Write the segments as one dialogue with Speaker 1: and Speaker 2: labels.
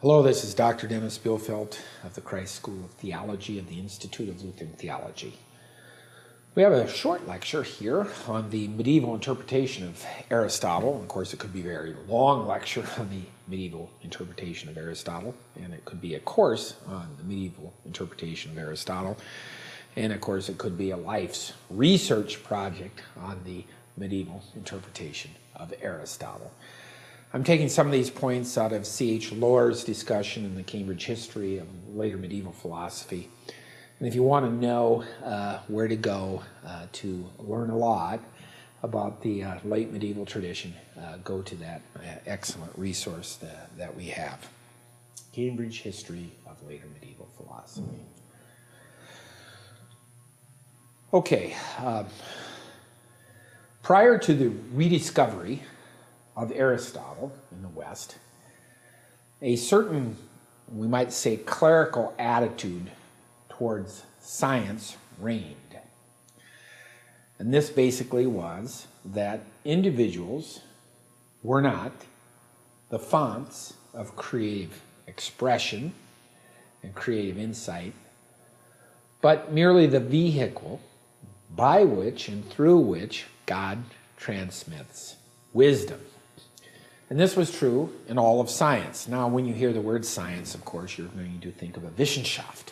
Speaker 1: Hello, this is Dr. Dennis Bielfeldt of the Christ School of Theology of the Institute of Lutheran Theology. We have a short lecture here on the medieval interpretation of Aristotle. Of course, it could be a very long lecture on the medieval interpretation of Aristotle, and it could be a course on the medieval interpretation of Aristotle, and of course, it could be a life's research project on the medieval interpretation of Aristotle. I'm taking some of these points out of C.H. Lohr's discussion in the Cambridge History of later medieval philosophy. And if you want to know where to go to learn a lot about the late medieval tradition, go to that excellent resource that we have. Cambridge History of Later Medieval Philosophy. Okay, prior to the rediscovery of Aristotle in the West, a certain, we might say, clerical attitude towards science reigned. And this basically was that individuals were not the fonts of creative expression and creative insight, but merely the vehicle by which and through which God transmits wisdom. And this was true in all of science. Now, when you hear the word science, of course, you're going to think of a Wissenschaft.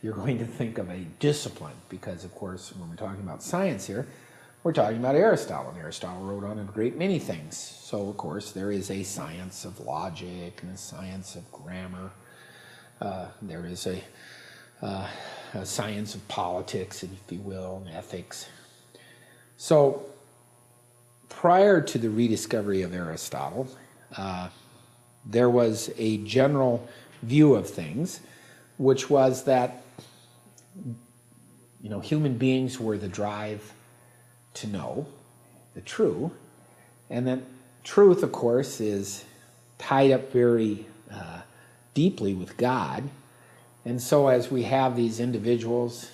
Speaker 1: You're going to think of a discipline, because, of course, when we're talking about science here, we're talking about Aristotle, and Aristotle wrote on a great many things. So, of course, there is a science of logic and a science of grammar. There is a science of politics, if you will, and ethics. So, prior to the rediscovery of Aristotle, there was a general view of things, which was that, human beings were the drive to know the true, and that truth, of course, is tied up very deeply with God. And so as we have these individuals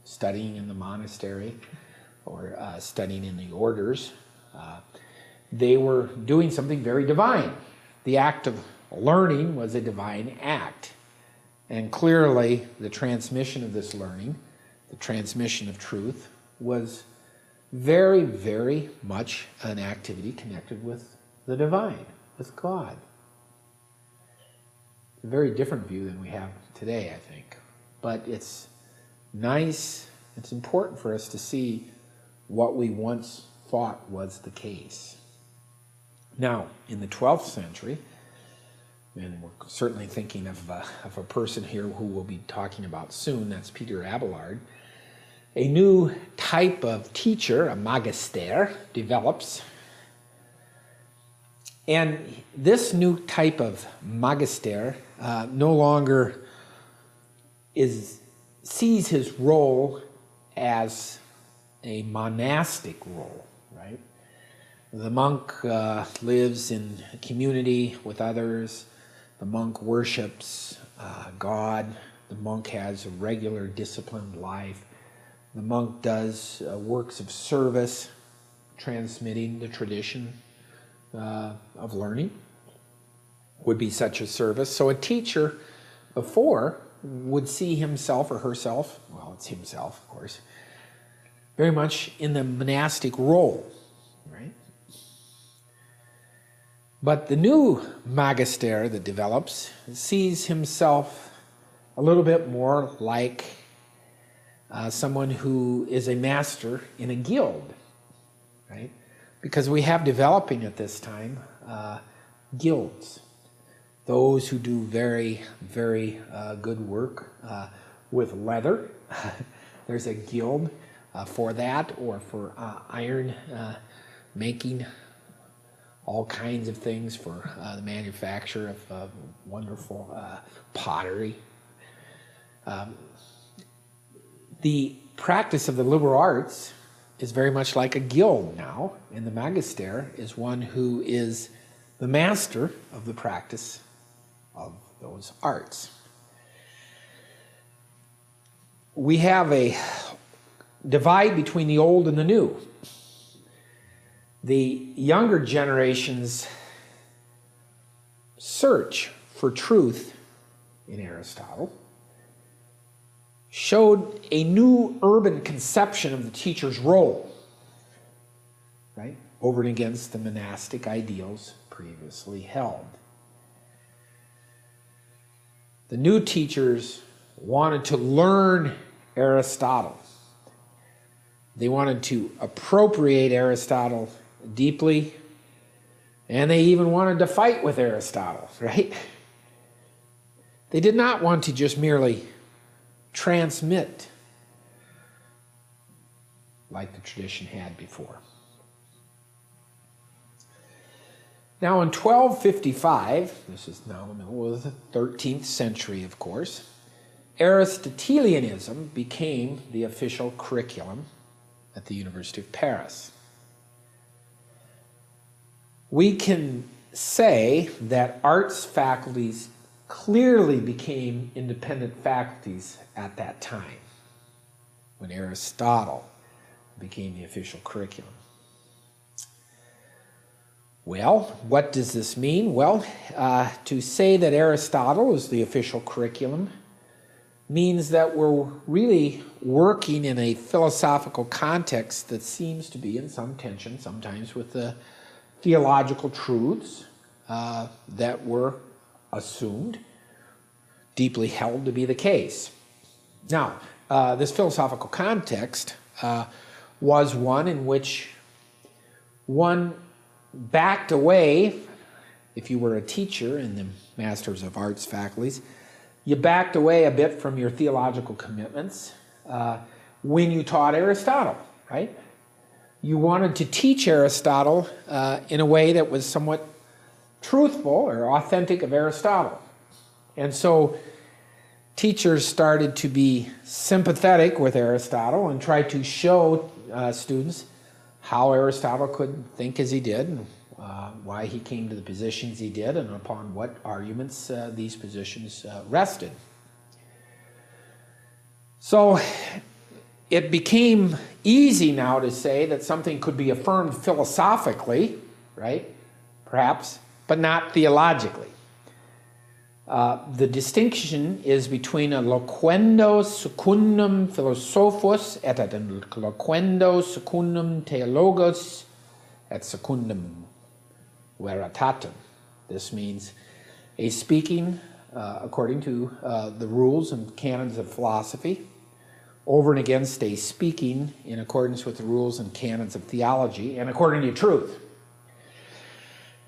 Speaker 1: studying in the monastery or studying in the orders, they were doing something very divine. The act of learning was a divine act. And clearly, the transmission of this learning, the transmission of truth, was very, very much an activity connected with the divine, with God. It's a very different view than we have today, I think. But it's nice, it's important for us to see what we once thought was the case. Now, in the 12th century, and we're certainly thinking of a person here who we'll be talking about soon, that's Peter Abelard, a new type of teacher, a magister, develops. And this new type of magister no longer sees his role as a monastic role, right? The monk lives in a community with others. The monk worships God. The monk has a regular, disciplined life. The monk does works of service, transmitting the tradition of learning would be such a service. So a teacher before would see himself or herself, well, it's himself, of course, very much in the monastic role, right? But the new magister that develops sees himself a little bit more like someone who is a master in a guild, right? Because we have developing at this time guilds. Those who do very, very good work with leather. There's a guild for that, or for iron making, all kinds of things for the manufacture of wonderful pottery. The practice of the liberal arts is very much like a guild now, and the magister is one who is the master of the practice of those arts. We have a divide between the old and the new. The younger generations search for truth in Aristotle showed a new urban conception of the teacher's role, right, over and against the monastic ideals previously held. The new teachers wanted to learn Aristotle. They wanted to appropriate Aristotle deeply, and they even wanted to fight with Aristotle, right? They did not want to just merely transmit like the tradition had before. Now in 1255, this is now the middle of the 13th century, of course, Aristotelianism became the official curriculum at the University of Paris. We can say that arts faculties clearly became independent faculties at that time, when Aristotle became the official curriculum. Well, what does this mean? Well, to say that Aristotle is the official curriculum means that we're really working in a philosophical context that seems to be in some tension sometimes with the theological truths that were assumed, deeply held to be the case. Now, this philosophical context was one in which one backed away. If you were a teacher in the Masters of Arts faculties, you backed away a bit from your theological commitments when you taught Aristotle, right? You wanted to teach Aristotle in a way that was somewhat truthful or authentic of Aristotle. And so teachers started to be sympathetic with Aristotle and try to show students how Aristotle could think as he did, and why he came to the positions he did, and upon what arguments these positions rested. So it became easy now to say that something could be affirmed philosophically, right, perhaps, but not theologically. The distinction is between a loquendo secundum philosophos et a loquendo secundum theologos et secundum veritatem. This means a speaking according to the rules and canons of philosophy over and against a speaking in accordance with the rules and canons of theology and according to truth.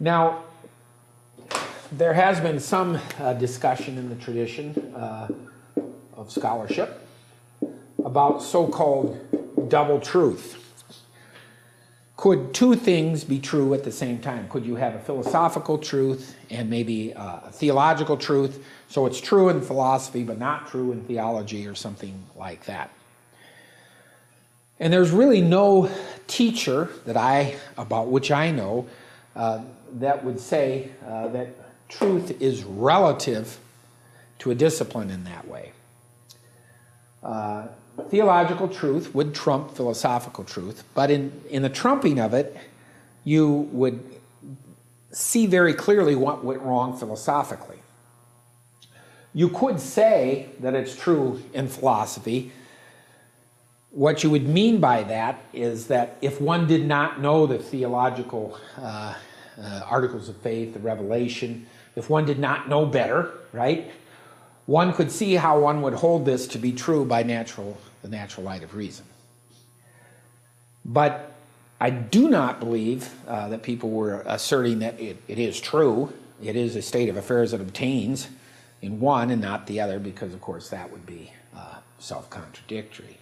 Speaker 1: Now, there has been some discussion in the tradition of scholarship about so-called double truth. Could two things be true at the same time? Could you have a philosophical truth and maybe a theological truth, so it's true in philosophy but not true in theology or something like that? And there's really no teacher about which I know that would say that truth is relative to a discipline in that way. Theological truth would trump philosophical truth, but in the trumping of it, you would see very clearly what went wrong philosophically. You could say that it's true in philosophy. What you would mean by that is that if one did not know the theological articles of faith, the revelation, if one did not know better, right, one could see how one would hold this to be true by the natural light of reason. But I do not believe that people were asserting that it is true. It is a state of affairs that obtains in one and not the other, because of course that would be self-contradictory.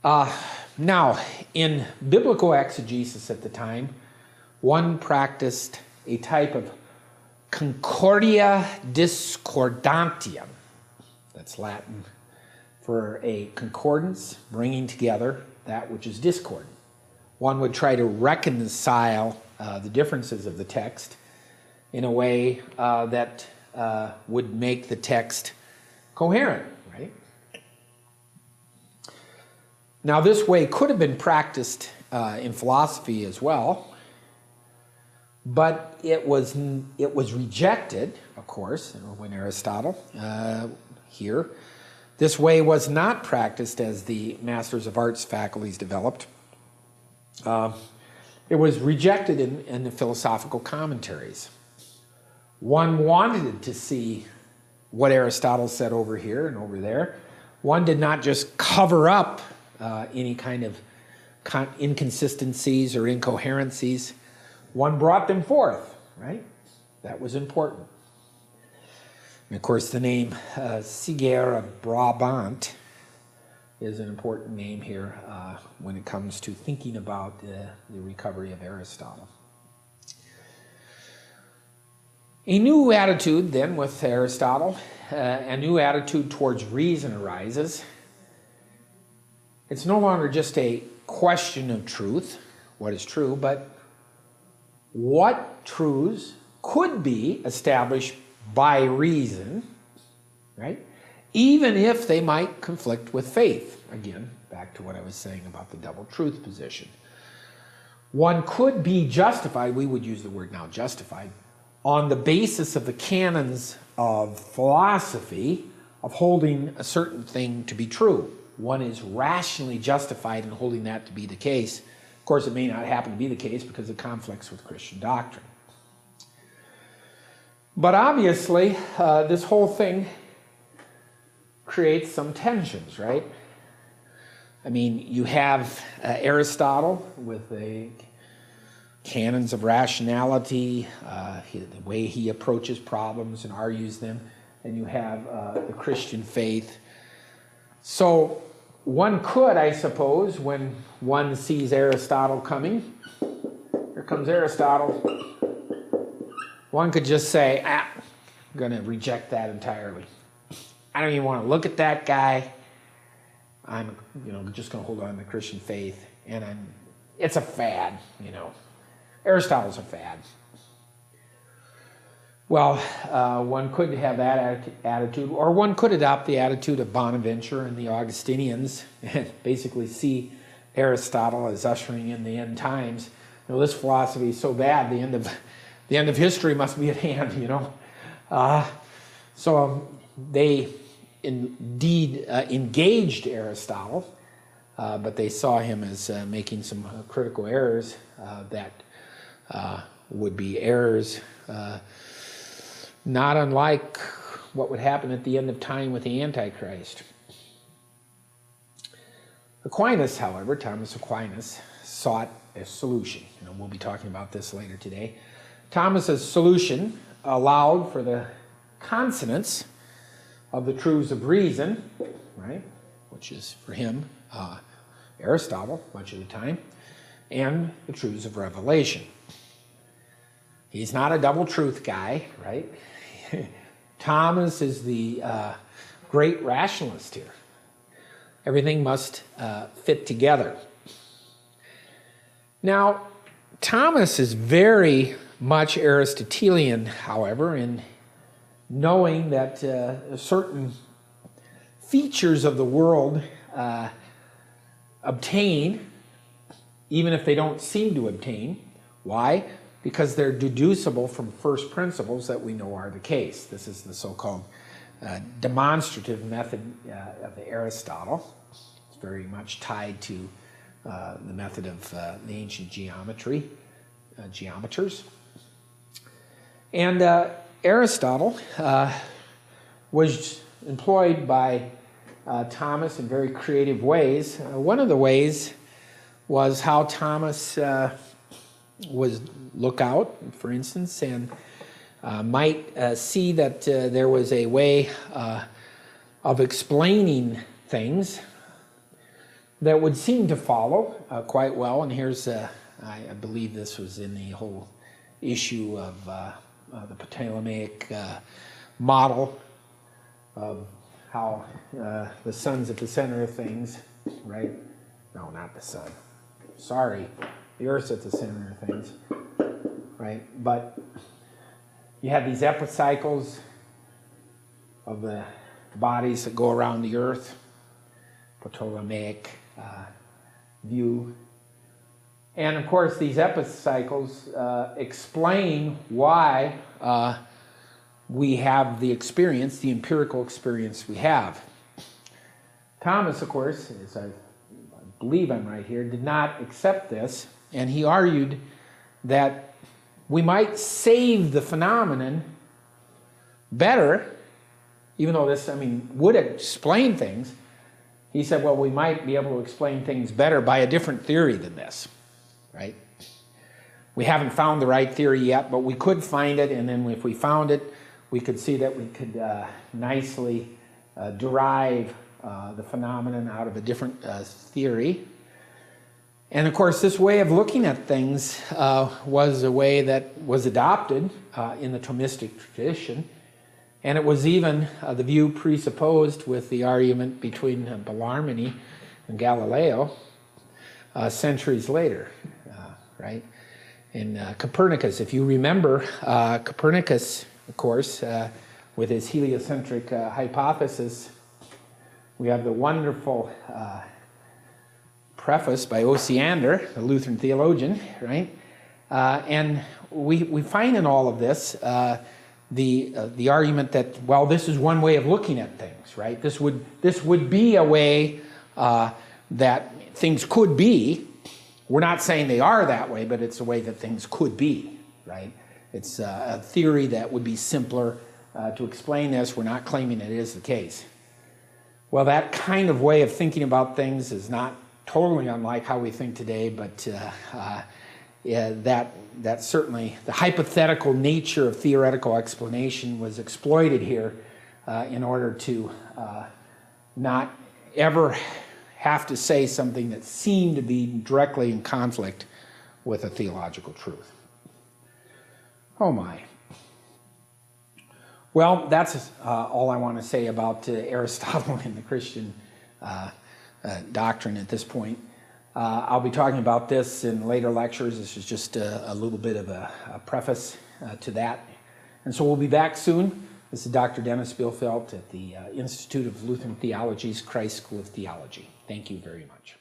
Speaker 1: Now, in biblical exegesis at the time, one practiced a type of concordia discordantium. That's Latin for a concordance, bringing together that which is discordant. One would try to reconcile the differences of the text in a way that would make the text coherent, right? Now, this way could have been practiced in philosophy as well, But it was rejected, of course, when Aristotle here. This way was not practiced as the Masters of Arts faculties developed. It was rejected in the philosophical commentaries. One wanted to see what Aristotle said over here and over there. One did not just cover up any kind of inconsistencies or incoherencies. One brought them forth, right? That was important. And of course, the name Siger of Brabant is an important name here when it comes to thinking about the recovery of Aristotle. A new attitude then with Aristotle, a new attitude towards reason arises. It's no longer just a question of truth, what is true, but what truths could be established by reason, right? Even if they might conflict with faith. Again, back to what I was saying about the double truth position. One could be justified, we would use the word now justified, on the basis of the canons of philosophy of holding a certain thing to be true. One is rationally justified in holding that to be the case. Of course, it may not happen to be the case because it conflicts with Christian doctrine. But obviously, this whole thing creates some tensions, right? I mean, you have Aristotle with the canons of rationality, the way he approaches problems and argues them, and you have the Christian faith. So one could, I suppose, when one sees Aristotle coming, here comes Aristotle, one could just say, I'm going to reject that entirely. I don't even want to look at that guy. I'm, just going to hold on to the Christian faith, and it's a fad, Aristotle's a fad. Well, one could have that attitude, or one could adopt the attitude of Bonaventure and the Augustinians and basically see Aristotle as ushering in the end times. This philosophy is so bad, the end of history must be at hand, So they indeed engaged Aristotle, but they saw him as making some critical errors that would be errors not unlike what would happen at the end of time with the Antichrist. Aquinas, however, Thomas Aquinas, sought a solution. We'll be talking about this later today. Thomas's solution allowed for the consonance of the truths of reason, right, which is for him Aristotle much of the time, and the truths of revelation. He's not a double truth guy, right? Thomas is the great rationalist here. Everything must fit together. Now, Thomas is very much Aristotelian, however, in knowing that certain features of the world obtain, even if they don't seem to obtain. Why? Because they're deducible from first principles that we know are the case. This is the so-called demonstrative method of Aristotle. It's very much tied to the method of the ancient geometers. And Aristotle was employed by Thomas in very creative ways. One of the ways was how Thomas was look out, for instance, and might see that there was a way of explaining things that would seem to follow quite well. And here's, I believe this was in the whole issue of the Ptolemaic model of how the sun's at the center of things, right? No, not the sun. Sorry, the earth's at the center of things, right? But you have these epicycles of the bodies that go around the earth, Ptolemaic view. And of course, these epicycles explain why we have the experience, the empirical experience we have. Thomas, of course, as I believe I'm right here, did not accept this, and he argued that we might save the phenomenon better, even though this, would explain things. He said, well, we might be able to explain things better by a different theory than this, right? We haven't found the right theory yet, but we could find it, and then if we found it, we could see that we could nicely derive the phenomenon out of a different theory. And of course, this way of looking at things was a way that was adopted in the Thomistic tradition, and it was even the view presupposed with the argument between Bellarmine and Galileo centuries later, right? And Copernicus, if you remember, Copernicus, of course, with his heliocentric hypothesis, we have the wonderful preface by Osiander, the Lutheran theologian, right? And we find in all of this the argument that, well, this is one way of looking at things, right? This would be a way that things could be. We're not saying they are that way, but it's a way that things could be, right? It's a theory that would be simpler to explain this. We're not claiming it is the case. Well, that kind of way of thinking about things is not totally unlike how we think today, but that certainly the hypothetical nature of theoretical explanation was exploited here in order to not ever have to say something that seemed to be directly in conflict with a theological truth. Oh my. Well, that's all I want to say about Aristotle and the Christian doctrine at this point. I'll be talking about this in later lectures. This is just a little bit of a preface to that. And so we'll be back soon. This is Dr. Dennis Bielfeldt at the Institute of Lutheran Theology's Christ School of Theology. Thank you very much.